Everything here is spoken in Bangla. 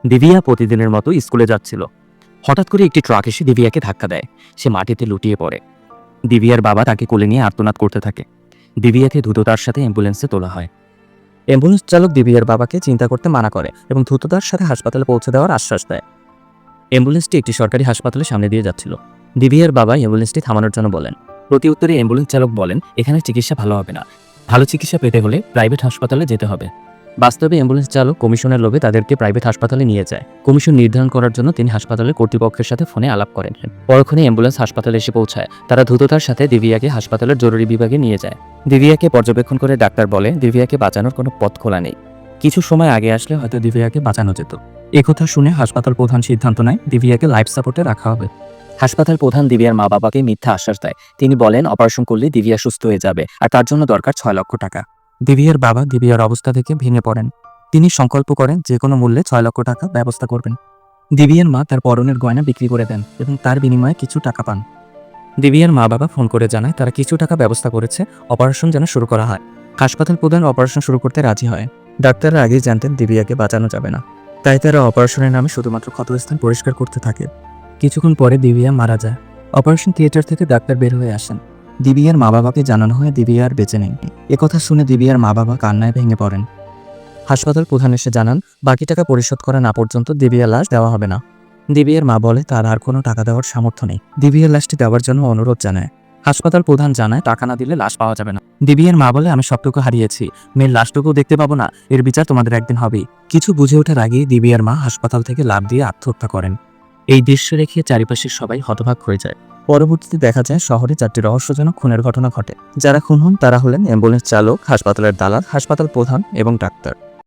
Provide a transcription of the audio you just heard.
দিবিয়া প্রতিদিনের মতো স্কুলে যাচ্ছিল। হঠাৎ করে একটি ট্রাক এসে দিবিয়াকে ধাক্কা দেয়। সে মাটিতে লুটিয়ে পড়ে। দিবিয়ার বাবা তাকে কোলে নিয়ে আর্তনাদ করতে থাকে। দিবিয়াকে দ্রুততার সাথে অ্যাম্বুলেন্সে তোলা হয়। অ্যাম্বুলেন্স চালক দিবিয়ার বাবাকে চিন্তা করতে মানা করে এবং দ্রুততার সাথে হাসপাতালে পৌঁছে দেওয়ার আশ্বাস দেয়। অ্যাম্বুলেন্সটি একটি সরকারি হাসপাতালের সামনে দিয়ে যাচ্ছিল। দিবিয়ার বাবা অ্যাম্বুলেন্সটি থামানোর জন্য বলেন। প্রতি উত্তরে অ্যাম্বুলেন্স চালক বলেন, এখানে চিকিৎসা ভালো হবে না, ভালো চিকিৎসা পেতে হলে প্রাইভেট হাসপাতালে যেতে হবে। বাস্তবে অ্যাম্বুলেন্স চালক কমিশনের লোভে তাদেরকে প্রাইভেট হাসপাতালে নিয়ে যায়। কমিশন নির্ধারণ করার জন্য তিনি হাসপাতালের কর্তৃপক্ষের সাথে ফোনে আলাপ করেন। পরক্ষণে অ্যাম্বুলেন্স হাসপাতালে এসে পৌঁছায়। তারা দ্রুততার সাথে দিবিয়াকে হাসপাতালের জরুরি বিভাগে নিয়ে যায়। দিবিয়াকে পর্যবেক্ষণ করে ডাক্তার বলে, দিবিয়াকে বাঁচানোর কোনো পথ খোলা নেই। কিছু সময় আগে আসলে হয়তো দিবিয়াকে বাঁচানো যেত। একথা শুনে হাসপাতাল প্রধান সিদ্ধান্ত নেয় দিবিয়াকে লাইফ সাপোর্টে রাখা হবে। হাসপাতাল প্রধান দিবিয়ার মা বাবাকে মিথ্যা আশ্বাস দেয়। তিনি বলেন অপারেশন করলে দিবিয়া সুস্থ হয়ে যাবে আর তার জন্য দরকার 6 লক্ষ টাকা। দিবিয়ার বাবা দিবিয়ার অবস্থা দেখে ভেঙে পড়েন। তিনি সংকল্প করেন যে কোনো মূল্যে 6 লক্ষ টাকা ব্যবস্থা করবেন। দিবিয়ার মা তার পরনের গয়না বিক্রি করে দেন এবং তার বিনিময়ে কিছু টাকা পান। দিবিয়ার মা বাবা ফোন করে জানায় তারা কিছু টাকা ব্যবস্থা করেছে, অপারেশন যেন শুরু করা হয়। হাসপাতাল প্রধান অপারেশন শুরু করতে রাজি হয়। ডাক্তাররা আগেই জানতেন দিবিয়াকে বাঁচানো যাবে না, তাই তারা অপারেশনের নামে শুধুমাত্র ক্ষতস্থান পরিষ্কার করতে থাকে। কিছুক্ষণ পরে দিবিয়া মারা যায়। অপারেশন থিয়েটার থেকে ডাক্তার বের হয়ে আসেন। দিবিয়ার মা বাবাকে জানানো হয় দিবিয়া আর বেঁচে নেই। একথা শুনে দিবিয়ার মা বাবা কান্নায় ভেঙে পড়েন। হাসপাতাল প্রধান এসে জানান বাকি টাকা পরিশোধ করা না পর্যন্ত দিবিয়ার লাশ দেওয়া হবে না। দিবিয়ার মা বলে তার আর কোনো টাকা দেওয়ার সামর্থ্য নেই। দিবিয়ার লাশটি দেওয়ার জন্য অনুরোধ জানায়। হাসপাতাল প্রধান জানায় টাকা না দিলে লাশ পাওয়া যাবে না। দিবিয়ার মা বলে আমি সবটুকু হারিয়েছি, মেয়ের লাশটুকুও দেখতে পাবো না, এর বিচার তোমাদের একদিন হবেই। কিছু বুঝে ওঠার আগেই দিবিয়ার মা হাসপাতাল থেকে লাফ দিয়ে আত্মহত্যা করেন। এই দৃশ্য রেখে চারিপাশের সবাই হতবাক হয়ে যায়। পরবর্তীতে দেখা যায় শহরে 4টি রহস্যজনক খুনের ঘটনা ঘটে। যারা খুন হন তারা হলেন অ্যাম্বুলেন্স চালক, হাসপাতালের দালাল, হাসপাতাল প্রধান এবং ডাক্তার।